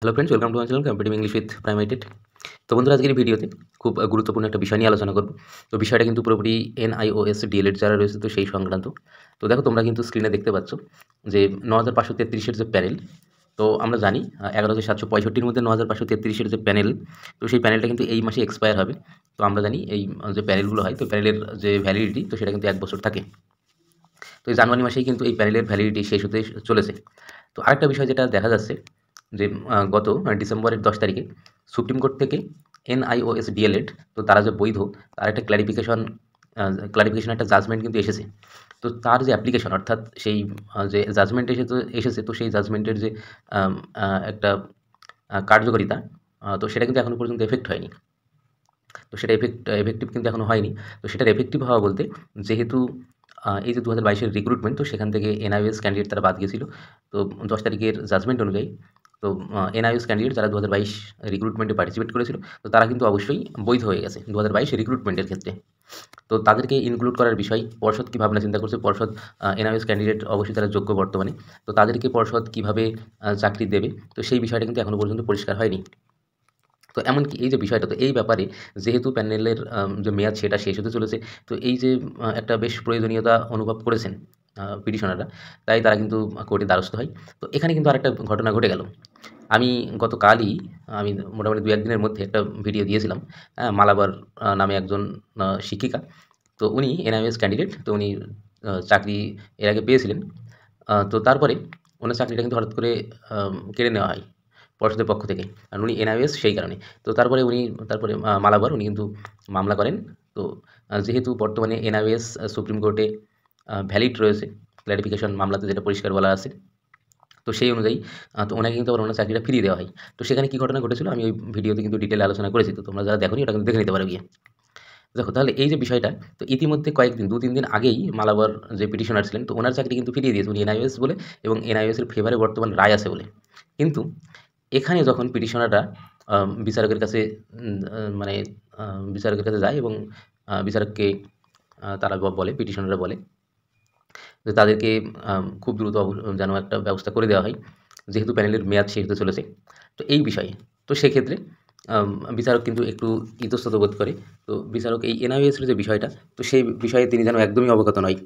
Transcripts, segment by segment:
Hello friends, welcome to my channel competitive English with প্রাইমেটেড। তো বন্ধুরা, আজকের এই ভিডিওতে খুব গুরুত্বপূর্ণ একটা বিষয় নিয়ে আলোচনা করব। তো বিষয়টা কিন্তু পুরোপুরি NIOS ডিএলএড যারা রয়েছে তো সেই সংক্রান্ত। তো দেখো, তোমরা কিন্তু স্ক্রিনে দেখতে পাচ্ছ যে 9533-এর যে প্যানেল, তো আমরা জানি 11,765-র মধ্যে 9533-এর যে প্যানেল, তো সেই প্যানেলটা কিন্তু এই মাসে এক্সপায়ার হবে। তো আমরা জানি এই যে প্যানেলগুলো হয়, তো প্যানেলের যে ভ্যালিডিটি, তো সেটা কিন্তু 1 বছর থাকে। তো এই জানুয়ারি মাসেই কিন্তু এই প্যানেলের ভ্যালিডিটি শেষ হতে চলেছে। তো আরেকটা বিষয় যেটা দেখা যাচ্ছে যে গত ডিসেম্বরের 10 তারিখে সুপ্রিম কোর্ট থেকে NIOS ডিএলএড, তো তারা যে বৈধ, তার একটা ক্লারিফিকেশন একটা জাজমেন্ট কিন্তু এসেছে। তো তার যে অ্যাপ্লিকেশন, অর্থাৎ সেই যে জাজমেন্ট এসেছে, তো সেই জাজমেন্টের যে আম, একটা কার্যকারিতা, তো সেটা কিন্তু এখনো পর্যন্ত এফেক্ট হয়নি। তো সেটা এফেক্টিভ কিন্তু এখনো হয়নি। তো সেটার এফেক্টিভ হওয়া বলতে, যেহেতু এই যে 2022-এর রিক্রুটমেন্ট, তো সেখান থেকে NIOS ক্যান্ডিডেট তারা বাদ গিয়েছিল। তো 10 তারিখের জাজমেন্ট অনুযায়ী, তো NIOS ক্যান্ডিডেট যারা 2022 রিক্রুটমেন্টে পার্টিসিপেট করেছিল, তো তারা কিন্তু অবশ্যই বৈধ হয়ে গেছে 2022 রিক্রুটমেন্টের ক্ষেত্রে। তো তাদেরকে ইনক্লুড করার বিষয় পর্ষদ কী ভাবনা চিন্তা করছে, পর্ষদ NIOS ক্যান্ডিডেট অবশ্যই তারা যোগ্য বর্তমানে, তো তাদেরকে পর্ষদ কীভাবে চাকরি দেবে, তো সেই বিষয়টা কিন্তু এখনও পর্যন্ত পরিষ্কার হয়নি। তো এমনকি এই যে বিষয়টা, তো এই ব্যাপারে যেহেতু প্যানেলের যে মেয়াদ সেটা শেষ হতে চলেছে, তো এই যে একটা বেশ প্রয়োজনীয়তা অনুভব করেছেন পিটিশনাররা, তাই তারা কিন্তু কোর্টে দ্বারস্থ হয়। তো এখানে কিন্তু আরেকটা ঘটনা ঘটে গেল। আমি গতকালই, আমি মোটামুটি 2-1 দিনের মধ্যে একটা ভিডিও দিয়েছিলাম। মালাবার নামে একজন শিক্ষিকা। তো উনি NIOS ক্যান্ডিডেট, তো উনি চাকরি এর আগে পেয়েছিলেন। তো তারপরে ওনার চাকরিটা কিন্তু হঠাৎ করে কেড়ে নেওয়া হয় পর্ষদের পক্ষ থেকে। আর উনি NIOS সেই কারণে। তো তারপরে মালাবার উনি কিন্তু মামলা করেন। তো যেহেতু বর্তমানে NIOS সুপ্রিম কোর্টে ভ্যালিড রয়েছে, ক্লারিফিকেশন মামলাতে যেটা পরিষ্কার বলা আছে, তো সেই অনুযায়ী তো ওনাকে কিন্তু আবার ওনার চাকরিটা ফিরিয়ে দেওয়া হয়। তো সেখানে কী ঘটনা ঘটেছিল আমি ওই ভিডিওতে কিন্তু ডিটেইলে আলোচনা করেছি। তো তোমরা যারা দেখোনি ওটা কিন্তু দেখে নিতে পারো গিয়ে। দেখো তাহলে এই যে বিষয়টা, তো ইতিমধ্যে কয়েকদিন 2-3 দিন আগেই মালাবার যে পিটিশনার ছিলেন, তো ওনার চাকরি কিন্তু ফিরিয়ে দিয়েছে উনি NIOS বলে, এবং NIOS এর ফেভারে বর্তমান রায় আছে বলে। কিন্তু এখানে যখন পিটিশনাররা বিচারকের কাছে মানে বিচারকের কাছে যায়, এবং বিচারককে তারা বলে, পিটিশনাররা বলে যে তাদেরকে খুব দ্রুত যেন একটা ব্যবস্থা করে দেওয়া হয়, যেহেতু প্যানেলের মেয়াদ শেষ হতে চলেছে। তো এই বিষয়ে, তো সেক্ষেত্রে আম বিচারক কিন্তু একটু ইতস্তত বোধ করে। তো বিচারক এই NIOS এর যে বিষয়টা, তো সেই বিষয়ে তিনি যেন একদমই অবগত নয়।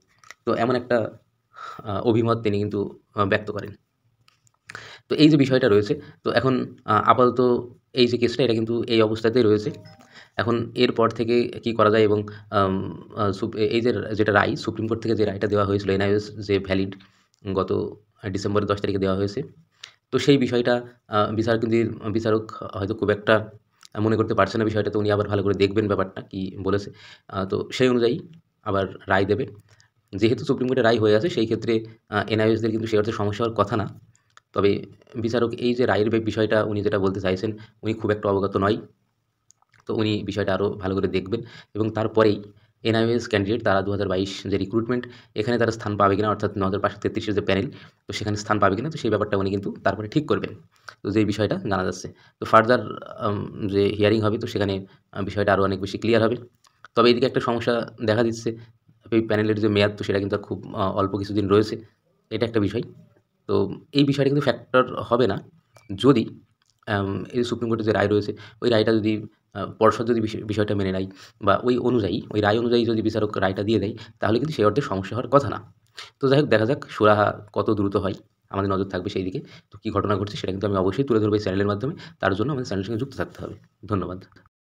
তো এমন একটা অভিমত তিনি কিন্তু ব্যক্ত করেন। তো এই যে বিষয়টা রয়েছে, তো এখন আপাতত এই যে কেসটা, এটা কিন্তু এই অবস্থাতেই রয়েছে। এখন এরপর থেকে কি করা যায়, এবং আম আ সুপ এই যে যেটা রায়, সুপ্রিম কোর্ট থেকে যে রায়টা দেওয়া হয়েছিল NIOS যে ভ্যালিড, গত ডিসেম্বরের 10 তারিখে দেওয়া হয়েছে। তো সেই বিষয়টা বিচারক হয়তো খুব একটা মনে করতে পারছে না বিষয়টা, তো উনি আবার ভালো করে দেখবেন ব্যাপারটা কি বলেছে। তো সেই অনুযায়ী আবার রায় দেবে। যেহেতু সুপ্রিম কোর্টে রায় হয়ে আছে, সেই ক্ষেত্রে NIOS দের কিন্তু সে অর্থে সমস্যা হওয়ার কথা না। তবে বিচারক এই যে রায়ের বিষয়টা উনি যেটা বলতে চাইছেন, উনি খুব একটা অবগত নয়। তো উনি বিষয়টা আরও ভালো করে দেখবেন, এবং তারপরেই NIOS ক্যান্ডিডেট তারা 2022 যে রিক্রুটমেন্ট, এখানে তারা স্থান পাবে কিনা, অর্থাৎ 9533-এর যে প্যানেল, তো সেখানে স্থান পাবে কিনা, তো সেই ব্যাপারটা উনি কিন্তু তারপরে ঠিক করবেন। তো যে বিষয়টা জানা যাচ্ছে, তো ফার্দার যে হিয়ারিং হবে, তো সেখানে বিষয়টা আরও অনেক বেশি ক্লিয়ার হবে। তবে এদিকে একটা সমস্যা দেখা দিচ্ছে, এই প্যানেলের যে মেয়াদ, তো সেটা কিন্তু আর খুব অল্প কিছুদিন রয়েছে। এটা একটা বিষয়। তো এই বিষয়টা কিন্তু ফ্যাক্টর হবে না, যদি এই যে সুপ্রিম কোর্টের যে রায় রয়েছে, ওই রায়টা যদি পর্ষদ যদি বিষয়টা মেনে নেয়, বা ওই রায় অনুযায়ী যদি বিচারক রায়টা দিয়ে দেয়, তাহলে কিন্তু সেই অর্থে সমস্যা হওয়ার কথা না। তো যাই হোক, দেখা যাক সুরাহা কত দ্রুত হয়, আমাদের নজর থাকবে সেই দিকে। তো কী ঘটনা ঘটছে সেটা কিন্তু আমি অবশ্যই তুলে ধরবো এই চ্যানেলের মাধ্যমে। তার জন্য আমাদের চ্যানেলের সঙ্গে যুক্ত থাকতে হবে। ধন্যবাদ।